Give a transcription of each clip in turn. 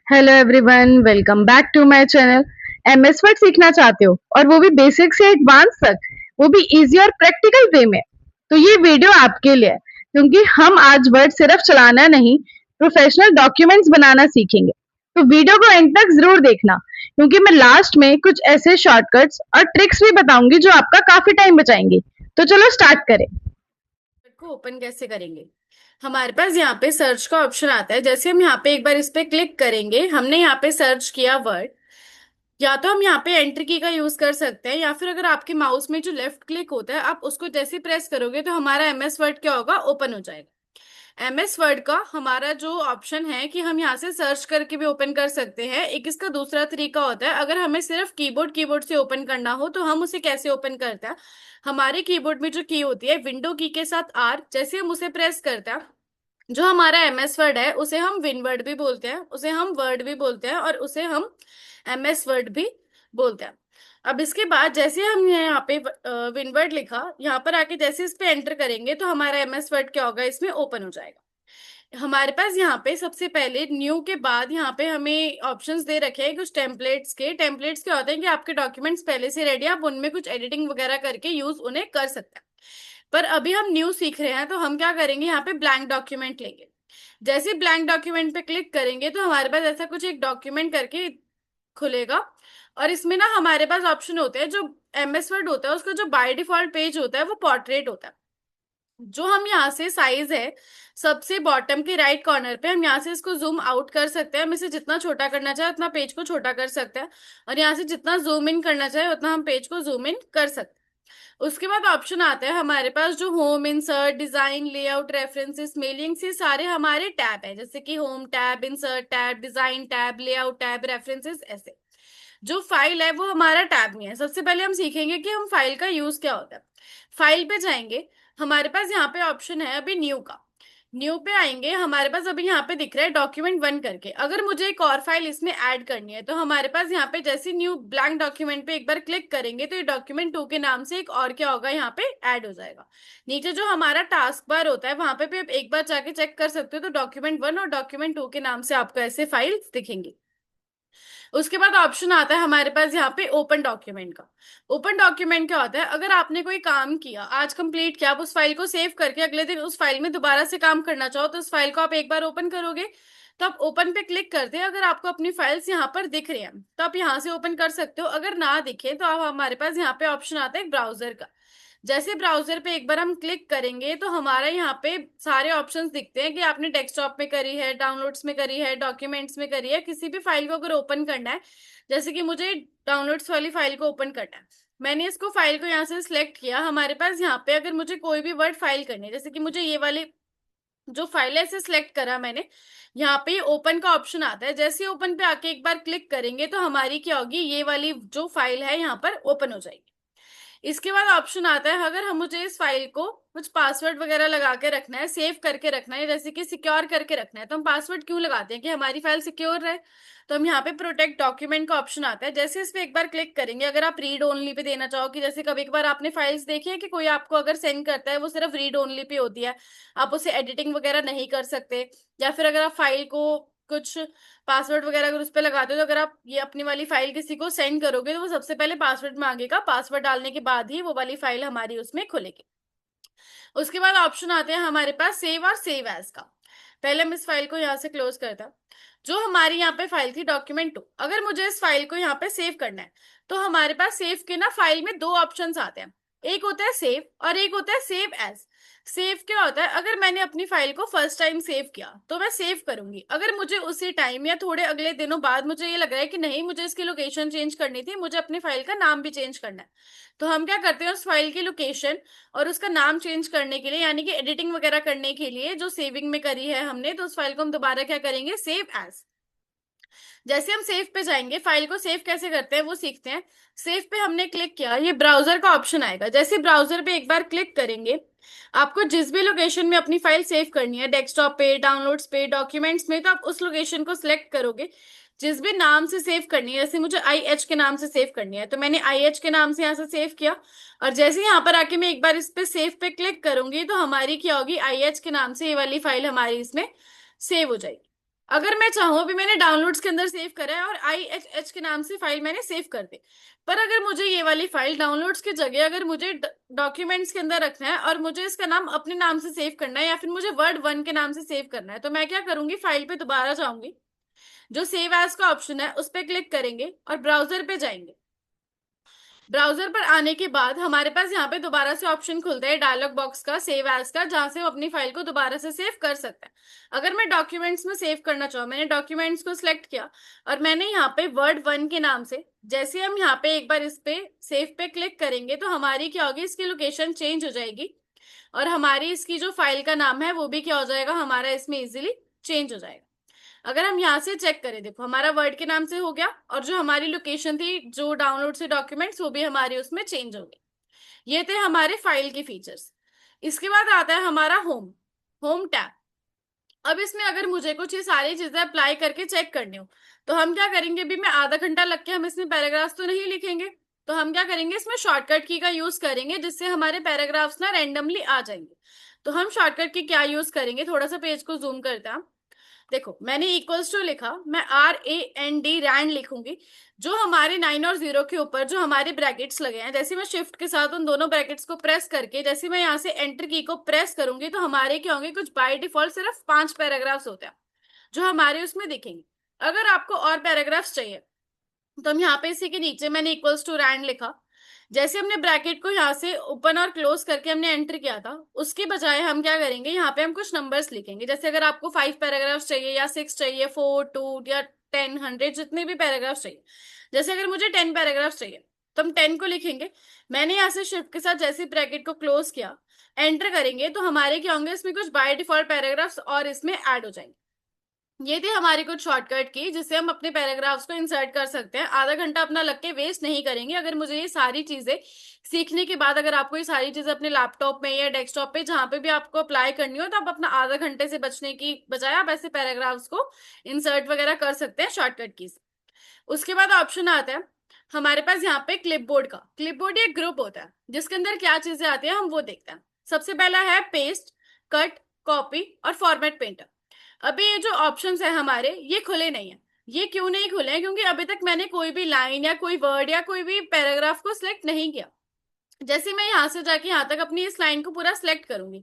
Hello everyone, welcome back to my channel. MS Word सीखना चाहते हो और वो भी बेसिक से एडवांस तक, वो भी इजी और प्रैक्टिकल वे में, तो ये वीडियो आपके लिए है। क्योंकि हम आज वर्ड सिर्फ चलाना नहीं, प्रोफेशनल डॉक्यूमेंट्स बनाना सीखेंगे। तो वीडियो को एंड तक जरूर देखना, क्योंकि मैं लास्ट में कुछ ऐसे शॉर्टकट्स और ट्रिक्स भी बताऊंगी जो आपका काफी टाइम बचाएंगे। तो चलो स्टार्ट करें। को ओपन कैसे करेंगे। हमारे पास यहाँ पे सर्च का ऑप्शन आता है। जैसे हम यहाँ पे एक बार इस पे क्लिक करेंगे, हमने यहाँ पे सर्च किया वर्ड, या तो हम यहाँ पे एंटर की का यूज कर सकते हैं, या फिर अगर आपके माउस में जो लेफ्ट क्लिक होता है आप उसको जैसे प्रेस करोगे तो हमारा एमएस वर्ड क्या होगा, ओपन हो जाएगा। एमएस वर्ड का हमारा जो ऑप्शन है कि हम यहाँ से सर्च करके भी ओपन कर सकते हैं। एक इसका दूसरा तरीका होता है, अगर हमें सिर्फ कीबोर्ड कीबोर्ड से ओपन करना हो तो हम उसे कैसे ओपन करते हैं। हमारे कीबोर्ड में जो की होती है विंडो की के साथ आर, जैसे हम उसे प्रेस करते हैं, जो हमारा एमएस वर्ड है उसे हम विन वर्ड भी बोलते हैं, उसे हम वर्ड भी बोलते हैं, और उसे हम एमएस वर्ड भी बोलते हैं। अब इसके बाद जैसे हमने यहाँ पे विन वर्ड लिखा, यहाँ पर आके जैसे इस पे एंटर करेंगे तो हमारा एमएस वर्ड क्या होगा, इसमें ओपन हो जाएगा। हमारे पास यहाँ पे सबसे पहले न्यू के बाद यहाँ पे हमें ऑप्शंस दे रखे हैं कुछ टेम्पलेट्स के। टेम्पलेट्स क्या होते हैं कि आपके डॉक्यूमेंट्स पहले से रेडी, आप उनमें कुछ एडिटिंग वगैरह करके यूज उन्हें कर सकते हैं। पर अभी हम न्यू सीख रहे हैं तो हम क्या करेंगे, यहाँ पे ब्लैंक डॉक्यूमेंट लेंगे। जैसे ब्लैंक डॉक्यूमेंट पे क्लिक करेंगे तो हमारे पास ऐसा कुछ एक डॉक्यूमेंट करके खुलेगा। और इसमें ना हमारे पास ऑप्शन होते हैं, जो एमएस वर्ड होता है उसका जो बाय डिफॉल्ट पेज होता है वो पोर्ट्रेट होता है। जो हम यहाँ से साइज है सबसे बॉटम के राइट कॉर्नर पे, हम यहाँ से इसको जूम आउट कर सकते हैं। हम इसे जितना छोटा करना चाहे उतना पेज को छोटा कर सकते हैं, और यहाँ से जितना जूम इन करना चाहे उतना हम पेज को जूम इन कर सकते हैं। उसके बाद ऑप्शन आता है हमारे पास जो home, insert, design, layout, references, mailings, ये सारे हमारे टैब है। जैसे कि home tab, insert tab, design tab, layout tab, references, ऐसे। जो फाइल है वो हमारा टैब नहीं है। सबसे पहले हम सीखेंगे कि हम फाइल का यूज क्या होता है। फाइल पे जाएंगे, हमारे पास यहाँ पे ऑप्शन है अभी न्यू का। न्यू पे आएंगे, हमारे पास अभी यहाँ पे दिख रहा है डॉक्यूमेंट 1 करके। अगर मुझे एक और फाइल इसमें ऐड करनी है तो हमारे पास यहाँ पे जैसे न्यू ब्लैंक डॉक्यूमेंट पे एक बार क्लिक करेंगे तो ये डॉक्यूमेंट 2 के नाम से एक और क्या होगा, यहाँ पे ऐड हो जाएगा। नीचे जो हमारा टास्क बार होता है वहां पे भी आप एक बार जाके चेक कर सकते हो, तो डॉक्यूमेंट 1 और डॉक्यूमेंट 2 के नाम से आपको ऐसे फाइल्स दिखेंगी। उसके बाद ऑप्शन आता है हमारे पास यहाँ पे ओपन डॉक्यूमेंट का। ओपन डॉक्यूमेंट क्या होता है, अगर आपने कोई काम किया आज कंप्लीट किया, आप उस फाइल को सेव करके अगले दिन उस फाइल में दोबारा से काम करना चाहो तो उस फाइल को आप एक बार ओपन करोगे, तो आप ओपन पे क्लिक करते हैं। अगर आपको अपनी फाइल्स यहाँ पर दिख रही हैं तो आप यहाँ से ओपन कर सकते हो। अगर ना दिखे तो आप, हमारे पास यहाँ पे ऑप्शन आता है ब्राउजर का। जैसे ब्राउजर पे एक बार हम क्लिक करेंगे तो हमारा यहाँ पे सारे ऑप्शंस दिखते हैं कि आपने डेस्कटॉप में करी है, डाउनलोड्स में करी है, डॉक्यूमेंट्स में करी है। किसी भी फाइल को अगर ओपन करना है, जैसे कि मुझे डाउनलोड्स वाली फाइल को ओपन करना है, मैंने इसको फाइल को यहाँ से सिलेक्ट किया। हमारे पास यहाँ पे अगर मुझे कोई भी वर्ड फाइल करनी है, जैसे कि मुझे ये वाली जो फाइल है इसे सिलेक्ट करा मैंने, यहाँ पे ओपन का ऑप्शन आता है। जैसे ओपन पे आके एक बार क्लिक करेंगे तो हमारी क्या होगी, ये वाली जो फाइल है यहाँ पर ओपन हो जाएगी। इसके बाद ऑप्शन आता है, अगर हम मुझे इस फाइल को कुछ पासवर्ड वगैरह लगा के रखना है, सेव करके रखना है, जैसे कि सिक्योर करके रखना है, तो हम पासवर्ड क्यों लगाते हैं कि हमारी फाइल सिक्योर रहे। तो हम यहाँ पे प्रोटेक्ट डॉक्यूमेंट का ऑप्शन आता है। जैसे इस पे एक बार क्लिक करेंगे, अगर आप रीड ओनली पे देना चाहो, कि जैसे कभी कभार आपने फाइल्स देखी है कि कोई आपको अगर सेंड करता है वो सिर्फ रीड ओनली पे होती है, आप उसे एडिटिंग वगैरह नहीं कर सकते, या फिर अगर आप फाइल को कुछ पासवर्ड वगैरह अगर उस पर लगाते हो तो अगर आप ये अपनी वाली फाइल किसी को सेंड करोगे तो वो सबसे पहले पासवर्ड मांगेगा, पासवर्ड डालने के बाद ही वो वाली फाइल हमारी उसमें खुलेगी। उसके बाद ऑप्शन आते हैं हमारे पास सेव और सेव एज का। पहले हम इस फाइल को यहाँ से क्लोज करता। जो हमारी यहाँ पे फाइल थी डॉक्यूमेंट 2, अगर मुझे इस फाइल को यहाँ पे सेव करना है तो हमारे पास सेव के ना फाइल में दो ऑप्शंस आते हैं। एक होता है सेव और एक होता है सेव एज। सेव क्या होता है, अगर मैंने अपनी फाइल को फर्स्ट टाइम सेव किया तो मैं सेव करूंगी। अगर मुझे उसी टाइम या थोड़े अगले दिनों बाद मुझे ये लग रहा है कि नहीं, मुझे इसकी लोकेशन चेंज करनी थी, मुझे अपनी फाइल का नाम भी चेंज करना है, तो हम क्या करते हैं, उस फाइल की लोकेशन और उसका नाम चेंज करने के लिए, यानी कि एडिटिंग वगैरह करने के लिए जो सेविंग में करी है हमने, तो उस फाइल को हम दोबारा क्या करेंगे, सेव एज। जैसे हम सेव पे जाएंगे, फाइल को सेव कैसे करते हैं वो सीखते हैं। सेव पे हमने क्लिक किया, ये ब्राउजर का ऑप्शन आएगा। जैसे ब्राउजर पे एक बार क्लिक करेंगे, आपको जिस भी लोकेशन में अपनी फाइल सेव करनी है, डेस्कटॉप पे, डाउनलोड्स पे, डॉक्यूमेंट्स में, तो आप उस लोकेशन को सिलेक्ट करोगे। जिस भी नाम से सेव करनी है, जैसे मुझे आई एच के नाम से सेव करनी है तो मैंने आई एच के नाम से यहाँ से सेव किया। और जैसे यहाँ पर आके मैं एक बार इस पे सेव पे क्लिक करूंगी तो हमारी क्या होगी, आई एच के नाम से ये वाली फाइल हमारी इसमें सेव हो जाएगी। अगर मैं चाहूँ, अभी मैंने डाउनलोड्स के अंदर सेव करा है और IHH के नाम से फाइल मैंने सेव कर दी, पर अगर मुझे ये वाली फाइल डाउनलोड्स की जगह अगर मुझे डॉक्यूमेंट्स के अंदर रखना है और मुझे इसका नाम अपने नाम से सेव करना है या फिर मुझे वर्ड 1 के नाम से सेव करना है, तो मैं क्या करूंगी, फाइल पे दोबारा जाऊंगी, जो सेव एज का ऑप्शन है उस पर क्लिक करेंगे और ब्राउजर पे जाएंगे। ब्राउजर पर आने के बाद हमारे पास यहाँ पे दोबारा से ऑप्शन खुलता है डायलॉग बॉक्स का, सेव एज का, जहां से हम अपनी फाइल को दोबारा से सेव कर सकते हैं। अगर मैं डॉक्यूमेंट्स में सेव करना चाहूँ, मैंने डॉक्यूमेंट्स को सिलेक्ट किया और मैंने यहाँ पे वर्ड 1 के नाम से, जैसे हम यहाँ पे एक बार इस पे सेव पे क्लिक करेंगे तो हमारी क्या होगी, इसकी लोकेशन चेंज हो जाएगी और हमारी इसकी जो फाइल का नाम है वो भी क्या हो जाएगा, हमारा इसमें इजिली चेंज हो जाएगा। अगर हम यहाँ से चेक करें, देखो हमारा वर्ड के नाम से हो गया और जो हमारी लोकेशन थी जो डाउनलोड से डॉक्यूमेंट्स, वो भी हमारे उसमें चेंज हो गए। ये थे हमारे फाइल के फीचर्स। इसके बाद आता है हमारा होम, होम टैब। अब इसमें अगर मुझे कुछ ये सारी चीजें अप्लाई करके चेक करनी हो, तो हम क्या करेंगे, अभी मैं आधा घंटा लग के हम इसमें पैराग्राफ्स तो नहीं लिखेंगे, तो हम क्या करेंगे, इसमें शॉर्टकट की का यूज करेंगे जिससे हमारे पैराग्राफ्स ना रैंडमली आ जाएंगे। तो हम शॉर्टकट की क्या यूज करेंगे, थोड़ा सा पेज को जूम करते हैं। देखो मैंने इक्वल्स टू लिखा, मैं RAND रैंड लिखूंगी। जो हमारे 9 और 0 के ऊपर जो हमारे ब्रैकेट्स लगे हैं, जैसे मैं शिफ्ट के साथ उन दोनों ब्रैकेट्स को प्रेस करके, जैसे मैं यहाँ से एंटर की को प्रेस करूंगी, तो हमारे क्या होंगे, कुछ बाय डिफॉल्ट सिर्फ 5 पैराग्राफ्स होते हैं जो हमारे उसमें दिखेंगे। अगर आपको और पैराग्राफ्स चाहिए तो हम यहाँ पे इसी के नीचे मैंने इक्वल्स टू रैंड लिखा। जैसे हमने ब्रैकेट को यहाँ से ओपन और क्लोज करके हमने एंटर किया था, उसके बजाय हम क्या करेंगे, यहाँ पे हम कुछ नंबर्स लिखेंगे। जैसे अगर आपको 5 पैराग्राफ्स चाहिए या 6 चाहिए, 4, 2 या 10, 100, जितने भी पैराग्राफ्स चाहिए, जैसे अगर मुझे 10 पैराग्राफ्स चाहिए तो हम 10 को लिखेंगे। मैंने यहाँ से शिफ्ट के साथ जैसे ब्रैकेट को क्लोज किया, एंटर करेंगे, तो हमारे क्या होंगे, इसमें कुछ बाय डिफॉल्ट पैराग्राफ्स और इसमें ऐड हो जाएंगे। ये थी हमारी कुछ शॉर्टकट की जिससे हम अपने पैराग्राफ्स को इंसर्ट कर सकते हैं। आधा घंटा अपना लग के वेस्ट नहीं करेंगे। अगर मुझे ये सारी चीजें सीखने के बाद, अगर आपको ये सारी चीजें अपने लैपटॉप में या डेस्कटॉप पे जहां पे भी आपको अप्लाई करनी हो, तो आप अपना आधा घंटे से बचने की बजाय आप ऐसे पैराग्राफ्स को इंसर्ट वगैरह कर सकते हैं शॉर्टकट की। उसके बाद ऑप्शन आता है हमारे पास यहाँ पे क्लिपबोर्ड का। क्लिपबोर्ड एक ग्रुप होता है जिसके अंदर क्या चीजें आती है हम वो देखते हैं। सबसे पहला है पेस्ट, कट, कॉपी और फॉर्मेट पेंटर। अभी ये जो ऑप्शंस है हमारे, ये खुले नहीं है। ये क्यों नहीं खुले हैं, क्योंकि अभी तक मैंने कोई भी लाइन या कोई वर्ड या कोई भी पैराग्राफ को सिलेक्ट नहीं किया। जैसे मैं यहाँ से जाके यहाँ तक अपनी इस लाइन को पूरा सिलेक्ट करूंगी,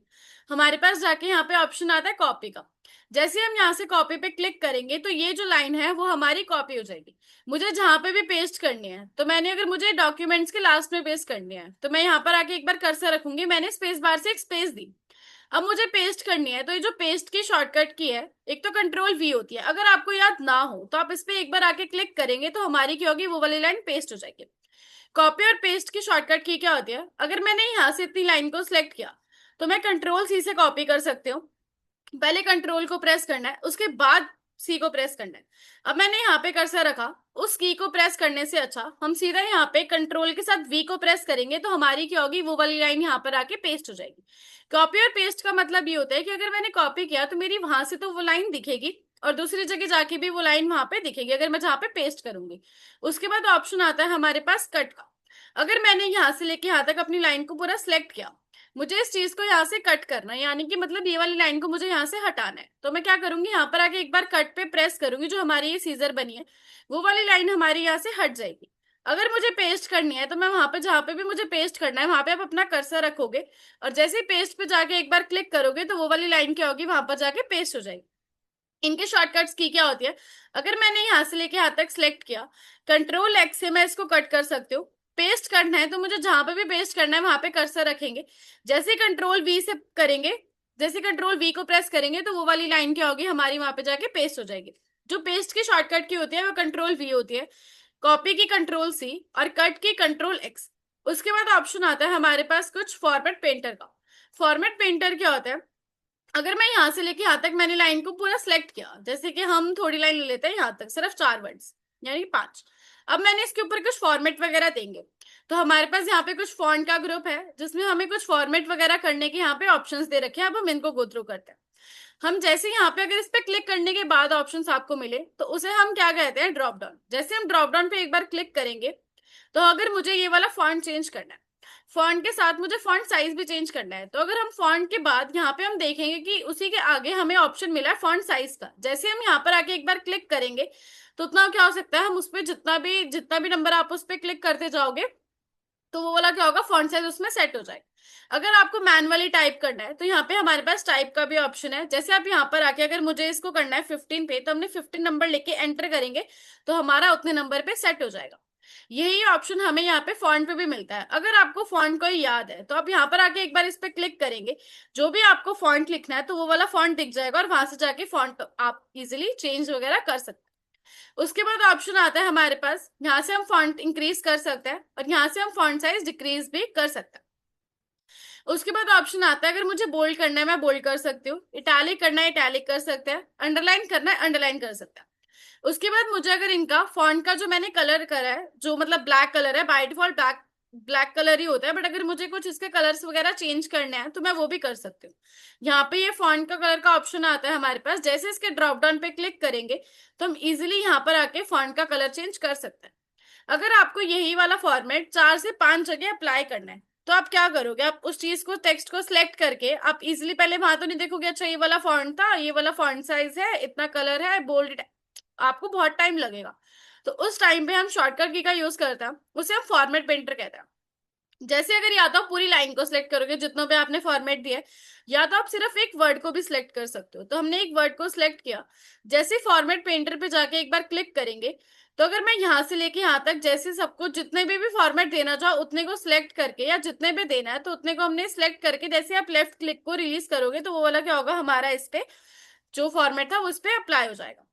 हमारे पास जाके यहाँ पे ऑप्शन आता है कॉपी का। जैसे हम यहाँ से कॉपी पे क्लिक करेंगे तो ये जो लाइन है वो हमारी कॉपी हो जाएगी। मुझे जहां पे भी पेस्ट करनी है, तो मैंने अगर मुझे डॉक्यूमेंट्स के लास्ट में पेस्ट करनी है, तो मैं यहाँ पर आके एक बार कर्सर रखूंगी, मैंने स्पेस बार से एक स्पेस दी। अब मुझे पेस्ट करनी है, तो ये जो पेस्ट की शॉर्टकट की है, एक तो Ctrl+V होती है। अगर आपको याद ना हो तो आप इस पे एक बार आके क्लिक करेंगे तो हमारी क्या होगी, वो वाली लाइन पेस्ट हो जाएगी। कॉपी और पेस्ट की शॉर्टकट की क्या होती है, अगर मैंने यहाँ से इतनी लाइन को सिलेक्ट किया तो मैं Ctrl+C से कॉपी कर सकती हूँ। पहले कंट्रोल को प्रेस करना है, उसके बाद सी को प्रेस करना है। अब मैंने यहाँ पे कर्सर रखा, उस की को प्रेस करने से अच्छा हम सीधा यहाँ पे कंट्रोल के साथ वी को प्रेस करेंगे तो हमारी क्या होगी, वो वाली लाइन यहाँ पर आके पेस्ट हो जाएगी। कॉपी और पेस्ट का मतलब ये होता है कि अगर मैंने कॉपी किया तो मेरी वहां से तो वो लाइन दिखेगी और दूसरी जगह जाके भी वो लाइन वहां पे दिखेगी अगर मैं जहाँ पे पेस्ट करूंगी। उसके बाद ऑप्शन आता है हमारे पास कट का। अगर मैंने यहाँ से लेके यहाँ तक अपनी लाइन को पूरा सिलेक्ट किया, मुझे इस चीज को यहाँ से कट करना है, यानी कि मतलब ये वाली लाइन को मुझे यहाँ से हटाना है, तो मैं क्या करूंगी, यहाँ पर आके एक बार कट पे प्रेस करूंगी, जो हमारी ये सीजर बनी है वो वाली लाइन हमारी यहाँ से हट जाएगी। अगर मुझे पेस्ट करनी है तो मैं वहां पे जहां पे भी मुझे पेस्ट करना है वहां पे आप अपना कर्सर रखोगे और जैसे ही पेस्ट पे जाके एक बार क्लिक करोगे तो वो वाली लाइन क्या होगी, वहां पर जाके पेस्ट हो जाएगी। इनके शॉर्टकट्स की क्या होती है, अगर मैंने यहाँ से लेके यहाँ तक सिलेक्ट किया, Ctrl+X से मैं इसको कट कर सकती हूँ। पेस्ट करना है तो मुझे जहां पे भी पेस्ट करना है वहां पे कर्सर रखेंगे, जैसे Ctrl+V से करेंगे, जैसे Ctrl+V को प्रेस करेंगे तो वो वाली लाइन क्या होगी, हमारी वहां पे जाके पेस्ट हो जाएगी। जो पेस्ट की शॉर्टकट की होती है वो Ctrl+V होती है, कॉपी की Ctrl+C और कट की Ctrl+X। उसके बाद ऑप्शन आता है हमारे पास कुछ फॉर्मेट पेंटर का। फॉर्मेट पेंटर क्या होता है, अगर मैं यहाँ से लेके यहाँ तक मैंने लाइन को पूरा सिलेक्ट किया, जैसे कि हम थोड़ी लाइन ले लेते हैं यहाँ तक सिर्फ 4 वर्ड्स यानी 5। अब मैंने इसके ऊपर कुछ फॉर्मेट वगैरह देंगे, तो हमारे पास यहाँ पे कुछ फॉन्ट का ग्रुप है जिसमें हमें कुछ फॉर्मेट वगैरह करने के यहाँ पे ऑप्शंस दे रखे हैं। अब हम इनको गो थ्रू करते हैं। हम जैसे यहाँ पे अगर इस पे क्लिक करने के बाद ऑप्शंस आपको मिले तो उसे हम क्या कहते हैं, ड्रॉप डाउन। जैसे हम ड्रॉप डाउन पे एक बार क्लिक करेंगे, तो अगर मुझे ये वाला फॉन्ट चेंज करना है, फॉन्ट के साथ मुझे फॉन्ट साइज भी चेंज करना है। तो अगर हम फॉन्ट के बाद यहाँ पे हम देखेंगे कि उसी के आगे हमें ऑप्शन मिला है फॉन्ट साइज का। जैसे हम यहाँ पर आके एक बार क्लिक करेंगे तो उतना क्या हो सकता है, हम उस पर जितना भी नंबर आप उस पर क्लिक करते जाओगे तो वो वाला क्या होगा, फॉन्ट साइज उसमें सेट हो जाएगा। अगर आपको मैनुअली टाइप करना है तो यहाँ पे हमारे पास टाइप का भी ऑप्शन है। जैसे आप यहाँ पर आके अगर मुझे इसको करना है 15 पे, तो हमने 15 नंबर लेके एंटर करेंगे तो हमारा उतने नंबर पे सेट हो जाएगा। यही ऑप्शन हमें यहाँ पे फॉन्ट पे भी मिलता है। अगर आपको फॉन्ट कोई याद है तो आप यहाँ पर आके एक बार इस पे क्लिक करेंगे, जो भी आपको फॉन्ट लिखना है तो वो वाला फॉन्ट दिख जाएगा और वहां से जाके फॉन्ट आप इजिली चेंज वगैरह कर सकते हैं। उसके बाद ऑप्शन आता है हमारे पास, यहाँ से हम फॉन्ट इंक्रीज कर सकते हैं और यहाँ से हम फॉन्ट साइज डिक्रीज भी कर सकते हैं। उसके बाद ऑप्शन आता है, अगर मुझे बोल्ड करना है मैं बोल्ड कर सकती हूँ, इटैलिक करना है इटैलिक कर सकते हैं, अंडरलाइन करना है अंडरलाइन कर सकते हैं। उसके बाद मुझे अगर इनका फॉन्ट का जो मैंने कलर करा है, जो मतलब ब्लैक कलर है, by default black black colour ही होता है, बट अगर मुझे कुछ इसके कलर्स वगैरह चेंज करने हैं तो मैं वो भी कर सकती हूँ। यहाँ पे ये फॉन्ट का कलर का ऑप्शन आता है हमारे पास। जैसे इसके ड्रॉप डाउन पे क्लिक करेंगे तो हम इजिली यहाँ पर आके फॉन्ट का कलर चेंज कर सकते हैं। अगर आपको यही वाला फॉर्मेट 4 से 5 जगह अप्लाई करना है तो आप क्या करोगे, आप उस चीज को टेक्स्ट को सिलेक्ट करके आप इजिली पहले वहां तो नहीं देखोगे, अच्छा ये वाला फॉन्ट था, ये वाला फॉन्ट साइज है, इतना कलर है, बोल्ड, आपको बहुत टाइम लगेगा। तो उस टाइम पे हम शॉर्टकट की का यूज करते हैं, उसे हम फॉर्मेट पेंटर कहते हैं। जैसे अगर या तो आप पूरी लाइन को सिलेक्ट करोगे जितनों पे आपने फॉर्मेट दिया है, या तो आप सिर्फ एक वर्ड को भी सिलेक्ट कर सकते हो। तो हमने एक वर्ड को सिलेक्ट किया, जैसे फॉर्मेट पेंटर पे जाके एक बार क्लिक करेंगे तो अगर मैं यहाँ से लेके यहाँ तक जैसे सबको जितने भी फॉर्मेट देना चाहो उतने को सिलेक्ट करके, या जितने भी देना है तो उतने को हमने सिलेक्ट करके, जैसे आप लेफ्ट क्लिक को रिलीज करोगे तो वो वाला क्या होगा, हमारा इस पे जो फॉर्मेट था वो इस पे अप्लाई हो जाएगा।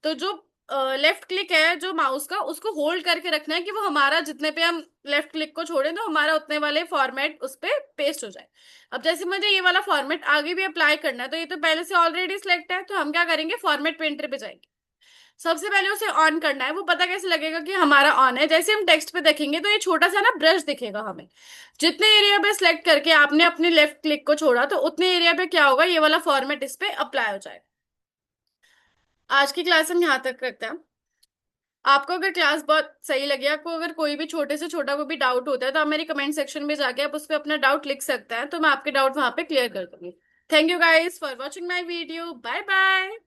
तो जो लेफ्ट क्लिक है जो माउस का, उसको होल्ड करके रखना है कि वो हमारा जितने पे हम लेफ्ट क्लिक को छोड़े तो हमारा उतने वाले फॉर्मेट उस पे पेस्ट हो जाए। अब जैसे मुझे ये वाला फॉर्मेट आगे भी अप्लाई करना है तो ये तो पहले से ऑलरेडी सिलेक्ट है, तो हम क्या करेंगे, फॉर्मेट पेंटर पे जाएंगे। सबसे पहले उसे ऑन करना है। वो पता कैसे लगेगा कि हमारा ऑन है, जैसे हम टेक्स्ट पे देखेंगे तो ये छोटा सा ना ब्रश दिखेगा हमें। जितने एरिया पे सिलेक्ट करके आपने अपने लेफ्ट क्लिक को छोड़ा तो उतने एरिया पे क्या होगा, ये वाला फॉर्मेट इस पे अप्लाई हो जाएगा। आज की क्लास हम यहाँ तक करते हैं। आपको अगर क्लास बहुत सही लगी, आपको अगर कोई भी छोटे से छोटा कोई भी डाउट होता है तो आप मेरे कमेंट सेक्शन में जाके आप उस पर अपना डाउट लिख सकते हैं, तो मैं आपके डाउट वहां पे क्लियर कर दूंगी। Thank you guys for watching my video, bye bye.